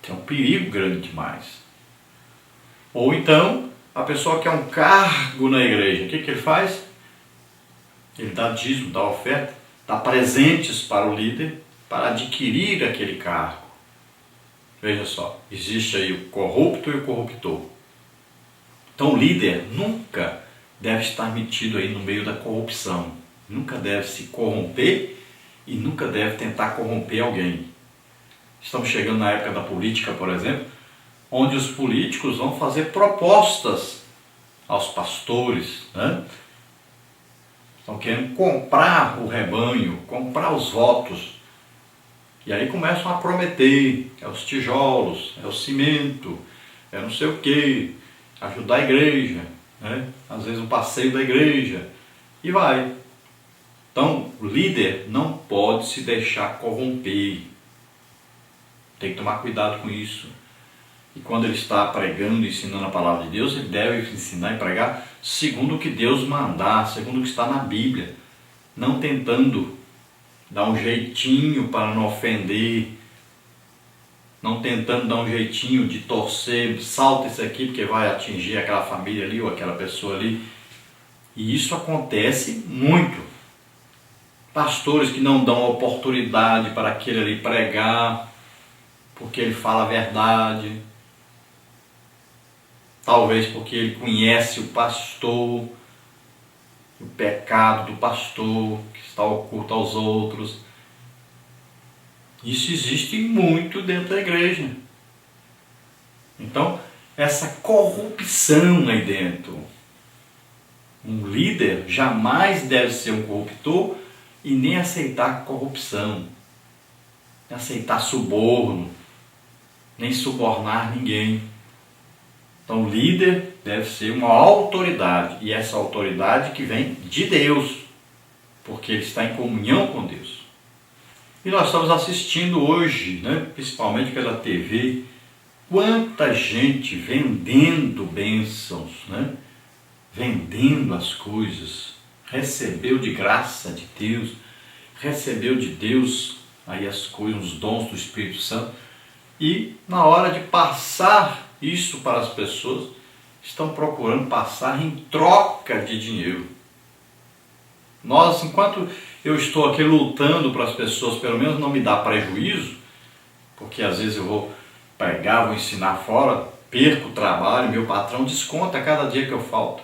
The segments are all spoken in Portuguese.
que é um perigo grande demais. Ou então, a pessoa quer um cargo na igreja, o que ele faz? Ele dá dízimo, dá oferta, dá presentes para o líder para adquirir aquele cargo. Veja só, existe aí o corrupto e o corruptor. Então o líder nunca deve estar metido aí no meio da corrupção, nunca deve se corromper e nunca deve tentar corromper alguém. Estamos chegando na época da política, por exemplo, onde os políticos vão fazer propostas aos pastores, né? Estão querendo comprar o rebanho, comprar os votos. E aí começam a prometer, é os tijolos, é o cimento, é não sei o que, ajudar a igreja, né? Às vezes um passeio da igreja, e vai. Então, o líder não pode se deixar corromper. Tem que tomar cuidado com isso. E quando ele está pregando e ensinando a palavra de Deus, ele deve ensinar e pregar segundo o que Deus mandar, segundo o que está na Bíblia. Não tentando dar um jeitinho para não ofender, não tentando dar um jeitinho de torcer, salta isso aqui porque vai atingir aquela família ali ou aquela pessoa ali. E isso acontece muito. Pastores que não dão oportunidade para aquele ali pregar, porque ele fala a verdade, talvez porque ele conhece o pastor, o pecado do pastor que está oculto aos outros. Isso existe muito dentro da igreja. Então, essa corrupção aí dentro. Um líder jamais deve ser um corruptor e nem aceitar corrupção, nem aceitar suborno, nem subornar ninguém. Então, o líder deve ser uma autoridade, e essa autoridade que vem de Deus, porque ele está em comunhão com Deus. E nós estamos assistindo hoje, né, principalmente pela TV, quanta gente vendendo bênçãos, né, vendendo as coisas, recebeu de graça de Deus, recebeu de Deus aí as coisas, os dons do Espírito Santo, e na hora de passar isso para as pessoas, estão procurando passar em troca de dinheiro. Nós, enquanto eu estou aqui lutando para as pessoas, pelo menos não me dar prejuízo, porque às vezes eu vou pregar, vou ensinar fora, perco o trabalho, meu patrão desconta cada dia que eu falto.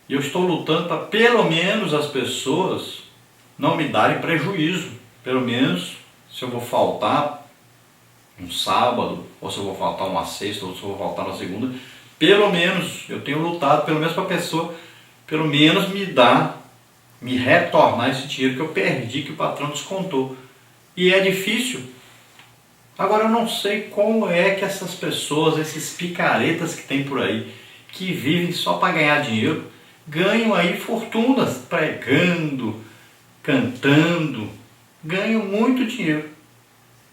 E eu estou lutando para pelo menos as pessoas não me darem prejuízo. Pelo menos se eu vou faltar um sábado, ou se eu vou faltar uma sexta, ou se eu vou faltar uma segunda, pelo menos eu tenho lutado, pelo menos para a pessoa, pelo menos me retornar esse dinheiro que eu perdi, que o patrão descontou. E é difícil. Agora eu não sei como é que essas pessoas, esses picaretas que tem por aí, que vivem só para ganhar dinheiro, ganham aí fortunas, pregando, cantando, ganham muito dinheiro.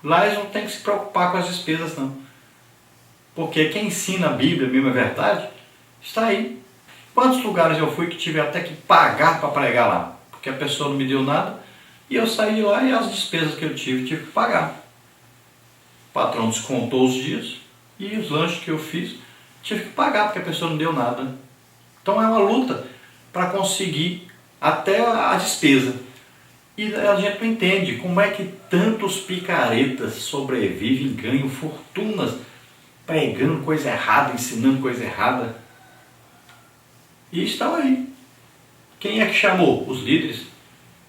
Lá eles não têm que se preocupar com as despesas não. Porque quem ensina a Bíblia, mesmo é verdade, está aí. Quantos lugares eu fui que tive até que pagar para pregar lá? Porque a pessoa não me deu nada e eu saí de lá e as despesas que eu tive que pagar. O patrão descontou os dias e os lanches que eu fiz tive que pagar porque a pessoa não deu nada. Então é uma luta para conseguir até a despesa. E a gente não entende como é que tantos picaretas sobrevivem, ganham fortunas pregando coisa errada, ensinando coisa errada. E estão aí. Quem é que chamou? Os líderes.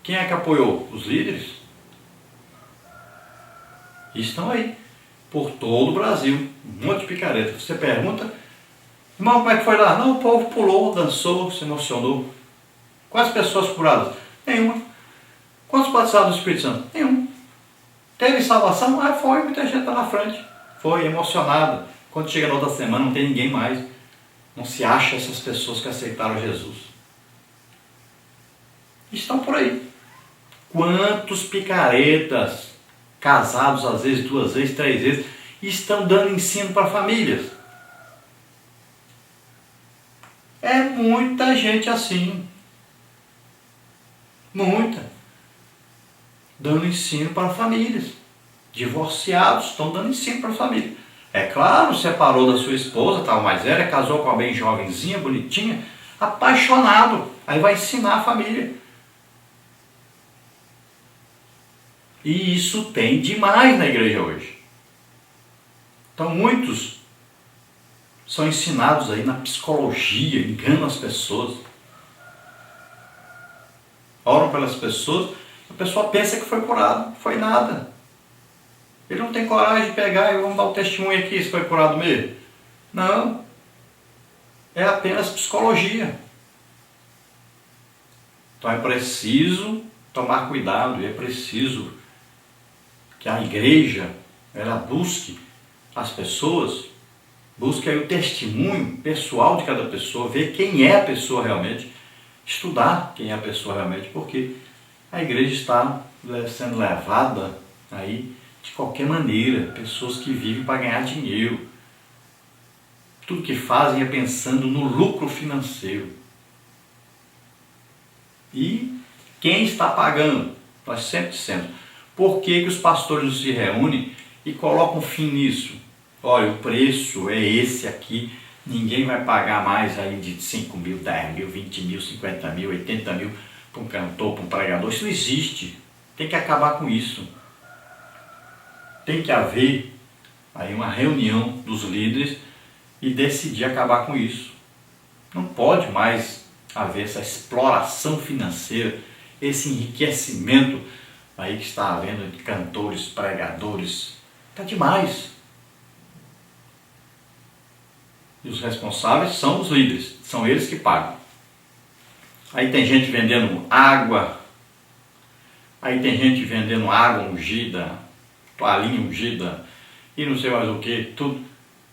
Quem é que apoiou? Os líderes. E estão aí. Por todo o Brasil. Um monte de picareta. Você pergunta, irmão, como é que foi lá? Não, o povo pulou, dançou, se emocionou. Quantas pessoas curadas? Nenhuma. Quantos batizados do Espírito Santo? Nenhum. Teve salvação? Ah, foi, muita gente está na frente. Foi, emocionada. Quando chega na outra semana não tem ninguém mais. Não se acha essas pessoas que aceitaram Jesus. Estão por aí. Quantos picaretas, casados às vezes, 2 vezes, 3 vezes, estão dando ensino para famílias. É muita gente assim. Muita. Dando ensino para famílias. Divorciados estão dando ensino para a família. É claro, separou da sua esposa, estava mais velha, casou com uma bem jovenzinha, bonitinha, apaixonado. Aí vai ensinar a família. E isso tem demais na igreja hoje. Então muitos são ensinados aí na psicologia, enganam as pessoas. Oram pelas pessoas, a pessoa pensa que foi curado, foi nada. Ele não tem coragem de pegar e vamos dar o testemunho aqui se foi curado mesmo. Não. É apenas psicologia. Então é preciso tomar cuidado, e é preciso que a igreja ela busque as pessoas, busque aí o testemunho pessoal de cada pessoa, ver quem é a pessoa realmente, estudar quem é a pessoa realmente, porque a igreja está sendo levada aí de qualquer maneira, pessoas que vivem para ganhar dinheiro. Tudo que fazem é pensando no lucro financeiro. E quem está pagando? Nós sempre dissemos, por que os pastores não se reúnem e colocam fim nisso? Olha, o preço é esse aqui, ninguém vai pagar mais aí de 5 mil, 10 mil, 20 mil, 50 mil, 80 mil para um cantor, para um pregador. Isso não existe. Tem que acabar com isso. Tem que haver aí uma reunião dos líderes e decidir acabar com isso. Não pode mais haver essa exploração financeira, esse enriquecimento aí que está havendo de cantores, pregadores. Está demais. E os responsáveis são os líderes, são eles que pagam. Aí tem gente vendendo água, aí tem gente vendendo água ungida, toalhinha ungida e não sei mais o que, tudo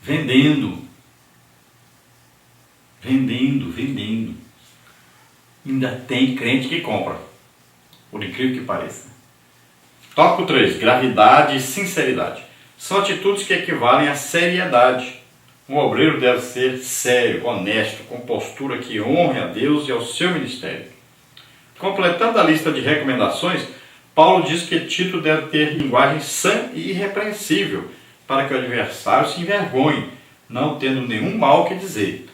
vendendo. Ainda tem crente que compra, por incrível que pareça. Tópico 3, gravidade e sinceridade. São atitudes que equivalem à seriedade. Um obreiro deve ser sério, honesto, com postura que honre a Deus e ao seu ministério. Completando a lista de recomendações, Paulo diz que Tito deve ter linguagem sã e irrepreensível, para que o adversário se envergonhe, não tendo nenhum mal que dizer.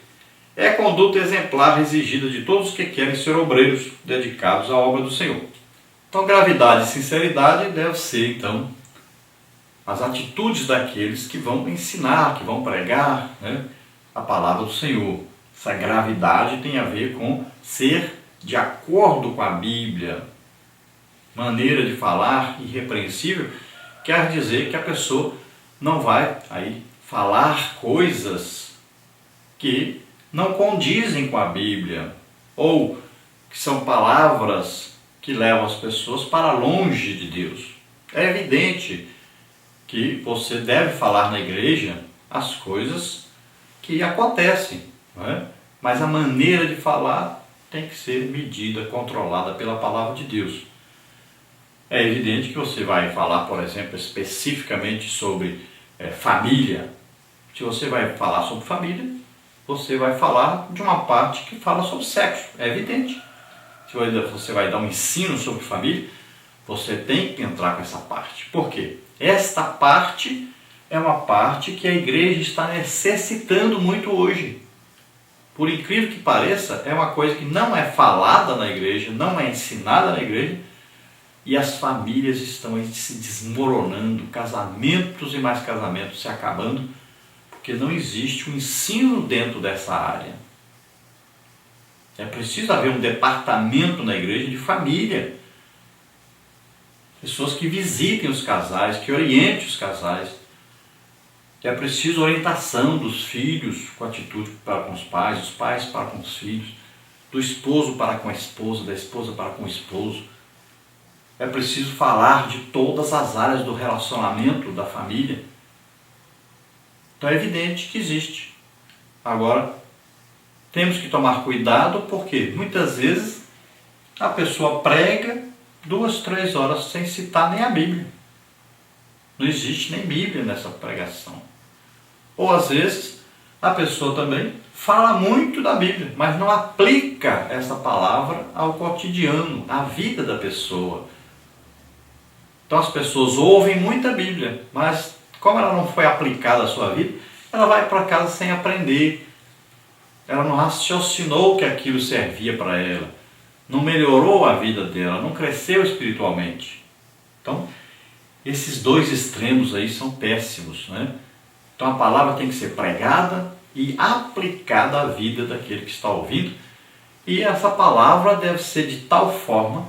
É a conduta exemplar exigida de todos que querem ser obreiros dedicados à obra do Senhor. Então, gravidade e sinceridade deve ser, então, as atitudes daqueles que vão ensinar, que vão pregar, né, a palavra do Senhor. Essa gravidade tem a ver com ser de acordo com a Bíblia. Maneira de falar irrepreensível quer dizer que a pessoa não vai aí falar coisas que não condizem com a Bíblia, ou que são palavras que levam as pessoas para longe de Deus. É evidente que você deve falar na igreja as coisas que acontecem, não é? Mas a maneira de falar tem que ser medida, controlada pela palavra de Deus. É evidente que você vai falar, por exemplo, especificamente sobre família. Se você vai falar sobre família, você vai falar de uma parte que fala sobre sexo, é evidente. Se você vai dar um ensino sobre família, você tem que entrar com essa parte. Por quê? Esta parte é uma parte que a igreja está necessitando muito hoje. Por incrível que pareça, é uma coisa que não é falada na igreja, não é ensinada na igreja, e as famílias estão aí se desmoronando, casamentos e mais casamentos se acabando, porque não existe um ensino dentro dessa área. É preciso haver um departamento na igreja de família. Pessoas que visitem os casais, que orientem os casais. É preciso orientação dos filhos com atitude para com os pais para com os filhos, do esposo para com a esposa, da esposa para com o esposo. É preciso falar de todas as áreas do relacionamento da família. Então é evidente que existe. Agora, temos que tomar cuidado porque muitas vezes a pessoa prega 2, 3 horas sem citar nem a Bíblia. Não existe nem Bíblia nessa pregação. Ou às vezes a pessoa também fala muito da Bíblia, mas não aplica essa palavra ao cotidiano, à vida da pessoa. Então as pessoas ouvem muita Bíblia, mas Como ela não foi aplicada à sua vida, ela vai para casa sem aprender. Ela não raciocinou que aquilo servia para ela. Não melhorou a vida dela, não cresceu espiritualmente. Então, esses dois extremos aí são péssimos, né? Então a palavra tem que ser pregada e aplicada à vida daquele que está ouvindo. E essa palavra deve ser de tal forma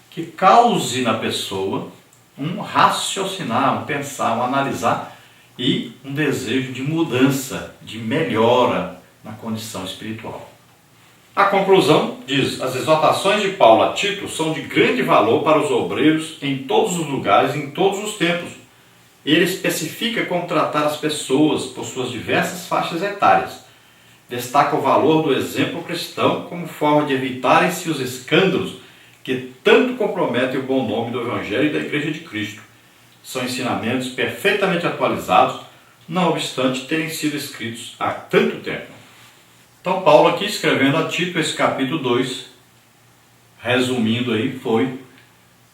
que cause na pessoa um raciocinar, um pensar, um analisar e um desejo de mudança, de melhora na condição espiritual. A conclusão diz: as exortações de Paulo a Tito são de grande valor para os obreiros em todos os lugares e em todos os tempos. Ele especifica como tratar as pessoas por suas diversas faixas etárias. Destaca o valor do exemplo cristão como forma de evitarem-se os escândalos que tanto comprometem o bom nome do Evangelho e da Igreja de Cristo. São ensinamentos perfeitamente atualizados, não obstante terem sido escritos há tanto tempo. Então Paulo aqui escrevendo a Tito esse capítulo 2, resumindo aí, foi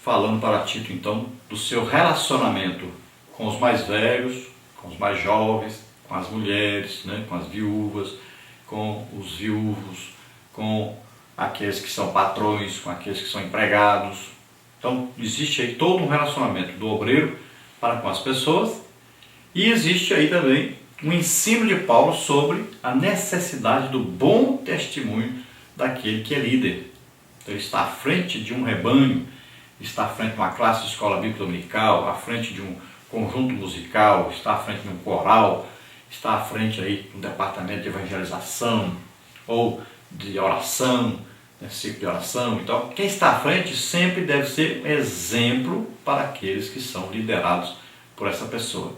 falando para Tito então do seu relacionamento com os mais velhos, com os mais jovens, com as mulheres, né, com as viúvas, com os viúvos, com aqueles que são patrões, com aqueles que são empregados. Então existe aí todo um relacionamento do obreiro para com as pessoas e existe aí também um ensino de Paulo sobre a necessidade do bom testemunho daquele que é líder. Então ele está à frente de um rebanho, está à frente de uma classe de escola bíblica dominical, à frente de um conjunto musical, está à frente de um coral, está à frente aí de um departamento de evangelização ou de oração, ciclo de oração. Então, quem está à frente sempre deve ser exemplo para aqueles que são liderados por essa pessoa.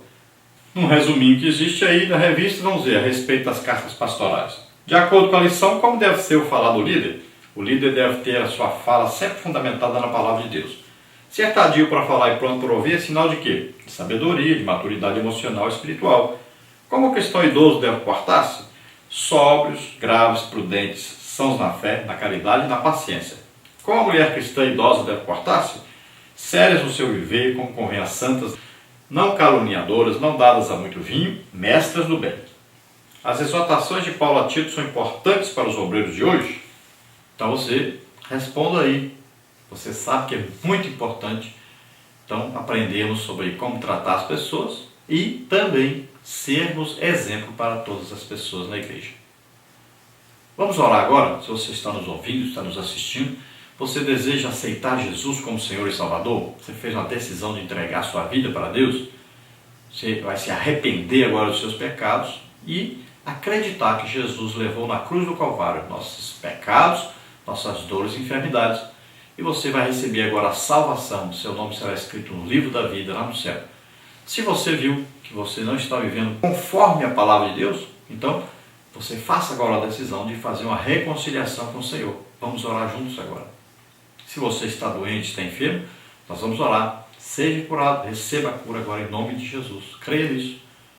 Um resuminho que existe aí na revista, vamos ver, a respeito das cartas pastorais. De acordo com a lição, como deve ser o falar do líder? O líder deve ter a sua fala sempre fundamentada na palavra de Deus. Ser tardio para falar e pronto para ouvir é sinal de quê? De sabedoria, de maturidade emocional e espiritual. Como o cristão idoso deve portar-se? Sóbrios, graves, prudentes, sãos na fé, na caridade e na paciência. Como a mulher cristã idosa deve portar-se? Sérias no seu viver, como convém às santas, não caluniadoras, não dadas a muito vinho, mestras do bem. As exortações de Paulo a Tito são importantes para os obreiros de hoje? Então você responda aí. Você sabe que é muito importante, então, aprendermos sobre como tratar as pessoas e também sermos exemplo para todas as pessoas na igreja. Vamos orar agora. Se você está nos ouvindo, está nos assistindo, você deseja aceitar Jesus como Senhor e Salvador? Você fez uma decisão de entregar sua vida para Deus? Você vai se arrepender agora dos seus pecados e acreditar que Jesus levou na cruz do Calvário nossos pecados, nossas dores e enfermidades. E você vai receber agora a salvação. Seu nome será escrito no livro da vida lá no céu. Se você viu que você não está vivendo conforme a palavra de Deus, então você faça agora a decisão de fazer uma reconciliação com o Senhor. Vamos orar juntos agora. Se você está doente, está enfermo, nós vamos orar. Seja curado, receba a cura agora em nome de Jesus. Creia nisso.